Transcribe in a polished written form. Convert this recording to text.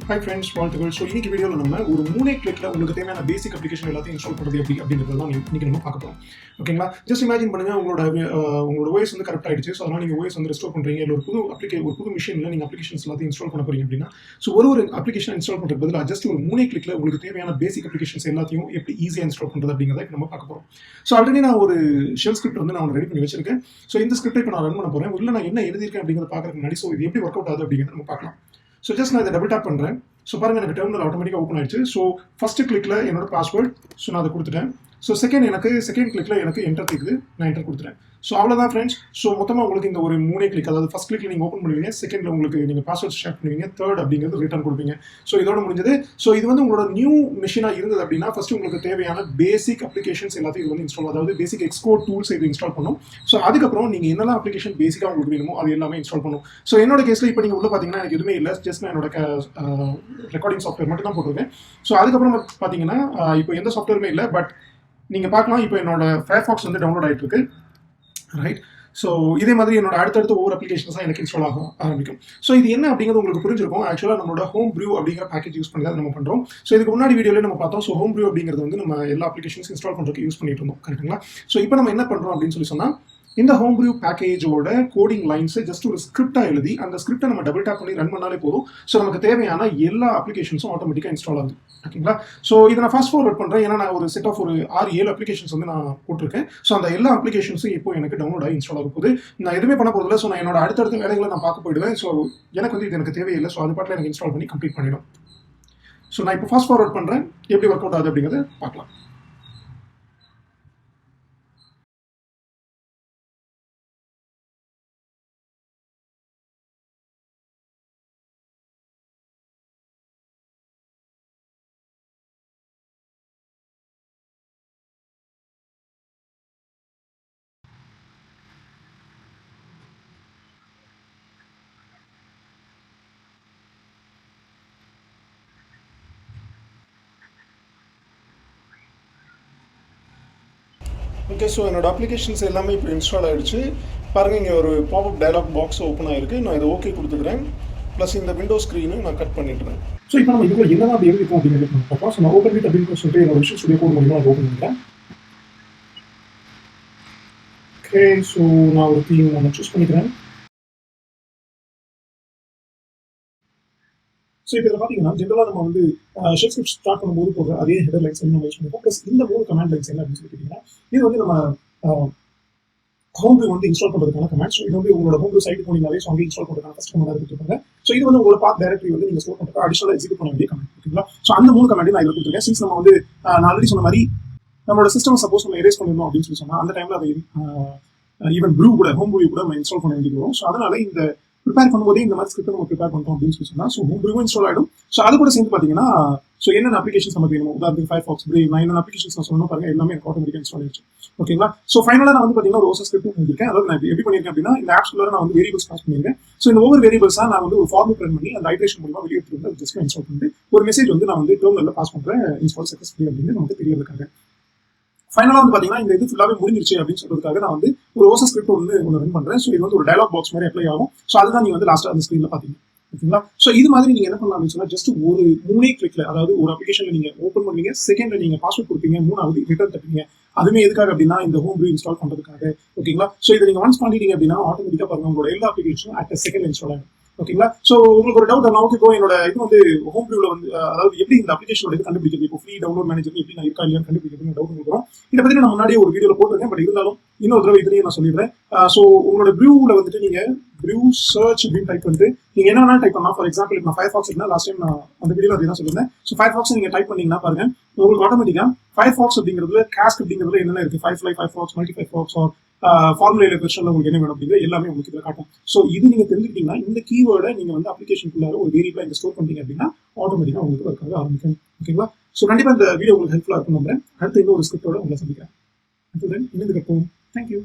Hi friends, வாழ்த்துக்கள். So இன்னைக்கு வீடியோவில் நம்ம ஒரு 3 கிளிக்கில் உங்களுக்கு தேவையான பேசிக் அப்ளிகேஷன் எல்லாத்தையும் இன்ஸ்டால் பண்ணுறது எப்படி அப்படிங்கிறது தான் இன்னைக்கு நம்ம பார்க்க போகிறோம். ஓகேங்களா? ஜஸ்ட் இமேஜின் பண்ணுங்க, உங்களோட OS வந்து கரெக்ட் ஆயிடுச்சு. ஸோ அதனால் நீங்கள் OS வந்து ரெஸ்டோர் பண்ணுறீங்க, இல்லை ஒரு புது மிஷினில் நீங்கள் அப்ளிகேஷன்ஸ் எல்லாத்தையும் இன்ஸ்டால் பண்ண போறீங்க அப்படின்னா, ஸோ ஒரு அப்ளிகேஷன் இன்ஸ்டால் பண்ணுறது பதிலாக ஜஸ்ட் ஒரு 3 கிளிக்கில் உங்களுக்கு தேவையான பேசிக் அப்ளிகேஷன்ஸ் எல்லாத்தையும் எப்படி ஈஸியாக இன்ஸ்டால் பண்ணுறது அப்படிங்கிறத இப்போ நம்ம பார்க்க போகிறோம். ஸோ ஆல்ரெடி நான் ஒரு ஷெல் ஸ்கிரிப்ட் வந்து நான் ரெடி பண்ணி வச்சிருக்கேன். ஸோ இந்த ஸ்கிரிப்டை இப்போ நான் ரன் பண்ண போகிறேன். உள்ள நான் என்ன எழுதியிருக்கேன் அப்படிங்கிறத பார்க்கறதுக்கு முன்னாடி ஸோ இது எப்படி ஒர்க் அவுட் ஆகுது அப்படிங்கிறத நம்ம பார்க்கலாம். ஸோ ஜஸ்ட் நான் இதை டபுள் டேப் பண்ணுறேன். ஸோ பாருங்கள், எனக்கு டெர்மினல் ஆட்டோமேட்டிக்காக ஓப்பன் ஆயிடுச்சு. ஸோ ஃபஸ்ட்டு கிளிக்கில் என்னோட பாஸ்வேர்ட், ஸோ நான் அதை கொடுத்துட்டேன். ஸோ செகண்ட் கிளிக்கில் எனக்கு என்டர் கேட்குது, நான் என்டர் கொடுத்துட்டேன். ஸோ அவ்வளோதான் ஃப்ரெண்ட்ஸ். ஸோ மொத்தமாக உங்களுக்கு இந்த ஒரு 3 கிளிக், அதாவது ஃபஸ்ட் கிளிக்கில் நீங்கள் ஓப்பன் பண்ணுவீங்க, செகண்டில் உங்களுக்கு நீங்கள் பாஸ்வேர்ட் ஷேர் பண்ணுவீங்க, தேர்ட் அப்படிங்கிறது ரிட்டர்ன் கொடுப்பீங்க. ஸோ இதோட முடிஞ்சது. ஸோ இது வந்து உங்களோட நியூ மிஷினாக இருந்தது அப்படின்னா ஃபஸ்ட்டு உங்களுக்கு தேவையான பேசிக் அப்ளிகேஷன்ஸ் எல்லாத்தையும் இது வந்து இன்ஸ்டால், அதாவது பேசிக் எக்ஸ்கோட் டூல்ஸ் இது இன்ஸ்டால் பண்ணும். ஸோ அதுக்கப்புறம் நீங்கள் என்னெல்லாம் அப்ளிகேஷன் பேசிக்காக உங்களுக்கு வேணுமோ அது எல்லாமே இன்ஸ்டால் பண்ணும். ஸோ என்னோட கேஸில் இப்போ நீங்கள் உள்ள பார்த்தீங்கன்னா எனக்கு எதுவுமே இல்லை, ஜஸ்ட் நான் என்னோட ரெக்கார்டிங் சாஃப்ட்வேர் மட்டும் தான் போட்டிருக்கேன். ஸோ அதுக்கப்புறம் பார்த்தீங்கன்னா இப்போ எந்த சாஃப்ட்வேருமே இல்லை, பட் நீங்கள் பார்க்கலாம் இப்போ என்னோட ஃபயர்ஃபாக்ஸ் வந்து டவுன்லோட் ஆகிட்டு இருக்கு, ரைட்? ஸோ இதே மாதிரி என்னோட அடுத்தடுத்த ஒவ்வொரு அப்ளிகேஷன்ஸ் தான் எனக்கு இன்ஸ்டால் ஆக ஆரம்பிக்கும். ஸோ இது என்ன அப்படிங்கிறது உங்களுக்கு புரிஞ்சிருக்கும். ஆக்சுவலாக நம்மளோட ஹோம் ப்ரூ அப்படிங்கிற பேக்கேஜ் யூஸ் பண்ணி தான் நம்ம பண்ணுறோம். ஸோ இதுக்கு முன்னாடி வீடியோவில் நம்ம பார்த்தோம். ஸோ ஹோம் ப்ரூ அப்படிங்கிறது வந்து நம்ம எல்லா அப்ளிகேஷன்ஸ் இன்ஸ்டால் பண்ணுறதுக்கு யூஸ் பண்ணிட்டு இருந்தோம், கரெக்டுங்களா? ஸோ இப்போ நம்ம என்ன பண்ணுறோம் அப்படின்னு சொன்னால், இந்த ஹோம் ப்ரூ பேக்கேஜோட கோடிங் லைன்ஸை ஜஸ்ட் ஒரு ஸ்கிரிப்டாக எழுதி அந்த ஸ்கிரிப்டை நம்ம டபுள் டேப் பண்ணி ரன் பண்ணாலே போதும். ஸோ நமக்கு தேவையான எல்லா அப்ளிகேஷன்ஸும் ஆட்டோமேட்டிக்காக இன்ஸ்டால் ஆகுது, ஓகேங்களா? ஸோ இதை நான் ஃபாஸ்ட் ஃபார்வர்ட் பண்ணுறேன், ஏன்னா நான் ஒரு செட் ஆஃப் ஒரு 6-7 அப்ளிகேஷன்ஸ் வந்து நான் போட்டிருக்கேன். ஸோ அந்த எல்லா அப்ளிகேஷன்ஸும் இப்போ எனக்கு டவுன்லோட் ஆகி இன்ஸ்டால் ஆக போகுது. நான் எதுவுமே பண்ண போகிறதில்ல. ஸோ நான் என்னோட அடுத்தடுத்த வேலைகளை நான் பார்க்க போயிடுவேன். ஸோ எனக்கு வந்து இது எனக்கு தேவையில்லை. ஸோ அது பாட்டில் எனக்கு இன்ஸ்டால் பண்ணி கம்ப்ளீட் பண்ணிடும். ஸோ நான் இப்போ ஃபாஸ்ட் ஃபார்வர்ட் பண்ணுறேன், எப்படி ஒர்க் அவுட் ஆகுது அப்படிங்கிறத பார்க்கலாம். ஓகே, ஸோ என்னோட அப்ளிகேஷன்ஸ் எல்லாமே இப்போ இன்ஸ்டால் ஆகிடுச்சு. பாருங்கள், இங்கே ஒரு பாப்அப் டயலாக் பாக்ஸ் ஓப்பன் ஆகிருக்கு. நான் இதை ஓகே கொடுத்துக்கிறேன். ப்ளஸ் இந்த விண்டோ ஸ்க்ரீனு நான் கட் பண்ணிட்டுறேன். ஸோ இப்போ நம்ம இதுக்குள்ள என்னதான் அப்படி எழுதிருக்கோம் அப்படிங்கிறது பார்ப்போம். ஸோ நான் ஓப்பன் வித் அப்படின்னு சொல்லிட்டு என்னோட விஷயம் ஸ்டுடியோ கோட் மூலியமாக அதை ஓப்பன் பண்ணிட்டேன். ஓகே, ஸோ நான் ஒரு தீம் நான் சூஸ் பண்ணிக்கிறேன். ஸோ இப்போ இதில் பார்த்தீங்கன்னா ஜென்ரலாக நம்ம வந்து ஷெல் ஸ்கிரிப்ட் ஸ்டார்ட் பண்ணும்போது போக அதே ஹெடர் லைன்ஸ் நம்ம யூஸ் பண்ணிப்போம். ப்ளஸ் இந்த 3 கமாண்ட் லைன்ஸ் என்ன அப்படின்னு சொல்லி கேட்டிங்கன்னா, இது வந்து நம்ம ஹோம் ப்ரூ வந்து இன்ஸ்டால் பண்ணுறதுக்கான கமாண்ட். ஸோ இது வந்து உங்களோட ஹோம் ப்ரூ சைட் போனீங்கனாலே ஸோ அங்கே இன்ஸ்டால் பண்ணுறதுக்கான ஃபஸ்ட் கமாண்ட் கொடுத்துருக்காங்க. ஸோ இது வந்து உங்களோட பாத் டைரக்டரி வந்து நீங்கள் ஸ்டோர் பண்ணுறதுக்கு அடிஷனலாக எக்ஸிக்யூட் பண்ண வேண்டிய கமாண்ட், ஓகேங்களா? ஸோ அந்த 3 கமாண்ட் நான் இதில் கொடுத்துருக்கேன். சின்ஸ் நம்ம வந்து நான் ஆல்ரெடி சொன்ன மாதிரி நம்மளோட சிஸ்டம் சப்போஸ் நம்ம எரேஸ் பண்ணிடணும் அப்படின்னு சொல்லி சொன்னால் அந்த டைமில் அதை ஈவன் ப்ரூ கூட ஹோம் ப்ரூ கூட நம்ம இன்ஸ்டால் பண்ண வேண்டியது வரும். ஸோ அதனால இந்த ப்ரிப்பேர் பண்ணும்போதே இந்த மாதிரி ஸ்கிரிப்ட் நம்ம ப்ரிப்பேர் பண்ணுறோம் அப்படின்னு சொல்லி சொன்னால் ஸோ ஹோம் ப்ரூவும் இன்ஸ்டால் ஆகிடும். ஸோ அது கூட சேர்ந்து பார்த்தீங்கன்னா ஸோ என்னென்ன அப்ளிகேஷன்ஸ் நமக்கு வேணும், உதாரணத்துக்கு ஃபயர்ஃபாக்ஸ், பிரேவ், நான் என்னென்ன அப்ளிகேஷன்ஸ் நான் சொல்லணும் பாருங்க, எல்லாமே எனக்கு ஆட்டோமேட்டிக்காக இன்ஸ்டால் ஆயிடுச்சு, ஓகேங்களா? ஸோ ஃபைனலாக நான் வந்து பார்த்தீங்கன்னா ஒரு ஓசஸ் ஸ்கிரிப்ட் பண்ணியிருக்கேன். அதாவது நான் எப்படி பண்ணியிருக்கேன் அப்படின்னா, இந்த ஆப்ஸ்குள்ள நான் வந்து வேரியபிள்ஸ் பாஸ் பண்ணியிருக்கேன். ஸோ இந்த ஒவ்வொரு வேரியபிள்ஸாக நான் வந்து ஒரு ஃபார்முக் ரன் பண்ணி அந்த ஐட்ரேஷன் மூலமாக வெளியே எடுத்துட்டு வந்து ஜஸ்ட் இன்ஸ்டால் பண்ணிட்டு ஒரு மெசேஜ் வந்து நான் வந்து டெர்மினலில் பாஸ் பண்ணுறேன், இன்ஸ்டால் சக்ஸஸ்ஃபுல்லி அப்படின்னு நமக்கு தெரியறதுக்காக. ஃபைனலாக வந்து பார்த்தீங்கன்னா இந்த இது ஃபுல்லாகவே முடிஞ்சிருச்சு அப்படின்னு சொல்றதுக்காக நான் வந்து ஒரு ஓசஸ் ஸ்கிரிப்ட் ஒன்று ரன் பண்ணுறேன். ஸோ இது வந்து ஒரு டயலாக் பாக்ஸ் மாதிரி அப்ளை ஆகும். ஸோ அதுதான் நீங்கள் வந்து லாஸ்ட்டாக அந்த ஸ்க்ரீனில் பார்த்தீங்க, ஓகேங்களா? ஸோ இது மாதிரி நீங்கள் என்ன பண்ணலாம் அப்படின்னு சொன்னால், ஜஸ்ட் ஒரு 3 கிளிக்ல, அதாவது ஒரு அப்ளிகேஷனில் நீங்கள் ஓப்பன் பண்ணுவீங்க, செகண்டில் நீங்கள் பாஸ்வேர்ட் கொடுப்பீங்க, 3வது ரிட்டர்ன் தட்டுவீங்க. அதுவுமே எதுக்காக அப்படின்னா இந்த ஹோம் ப்ரூ இன்ஸ்டால் பண்ணுறதுக்காக, ஓகேங்களா? ஸோ இதை நீங்கள் ஒன்ஸ் பண்ணிட்டீங்க அப்படின்னா ஆட்டோமேட்டிக்காக பாருங்க உங்களோட எல்லா அப்ளிகேஷனும் அட் செகண்ட் இன்ஸ்டால் ஆகும், ஓகேங்களா? ஸோ உங்களுக்கு ஒரு டவுட் நமக்கு இப்போ என்னோட இது வந்து ஹோம் ப்ரூவில் வந்து அதாவது எப்படி இந்த அப்ளிகேஷனோட இது கண்டுபிடிக்கிறது, இப்போ ஃப்ரீ டவுன்லோட் மேனேஜர் எப்படி நான் இருக்கா இல்லையா கண்டுபிடிக்கிறது டவுட் இருக்கும். இதை பற்றி நான் முன்னாடியே ஒரு வீடியோவில் போட்டிருக்கேன், பட் இருந்தாலும் இன்னொரு தடவை இதுலேயே நான் சொல்லிடுறேன். ஸோ உங்களோட ப்ரூவில் வந்துட்டு நீங்கள் ப்ரூ சர்ச் அப்படின்னு டைப் பண்ணிட்டு நீங்கள் என்ன வேணாலும் டைப் பண்ணலாம். ஃபார் எக்ஸாம்பிள் இப்போ நான் ஃபயர்ஃபாக்ஸ் இருந்தால் லாஸ்ட் டைம் நான் அந்த வீடியோவில் அதே தான் சொல்லியிருந்தேன். ஸோ ஃபயர்ஃபாக்ஸ் நீங்கள் டைப் பண்ணீங்கன்னா பாருங்க உங்களுக்கு ஆட்டோமேட்டிக்காக ஃபயர்ஃபாக்ஸ் அப்படிங்கிறதுல காஸ்க் அப்படிங்கிறதுல என்னென்ன இருக்குது, Firefly, Firefox, multi Firefox, formula வெர்ஷனில் உங்களுக்கு என்ன வேணும் அப்படிங்கிறது எல்லாமே உங்களுக்கு இதில் காட்டும். ஸோ இது நீங்கள் தெரிஞ்சுக்கிட்டீங்கன்னா இந்த கீவேர்டை நீங்கள் வந்து அப்ளிகேஷனுக்குள்ளார ஒரு வேரியபிளாக இங்கே ஸ்டோர் பண்ணிட்டீங்க அப்படின்னா ஆட்டோமேட்டிக்காக உங்களுக்கு ஒர்க் ஆக ஆரம்பிக்கும், ஓகேங்களா? ஸோ கண்டிப்பாக இந்த வீடியோ உங்களுக்கு ஹெல்ப்ஃபுல்லாக இருக்கும் நம்புறேன். அடுத்து இன்னொரு ஸ்கிரிப்டோட உங்களை சந்திக்கிறேன். இணைந்து கற்போம். தேங்க்யூ.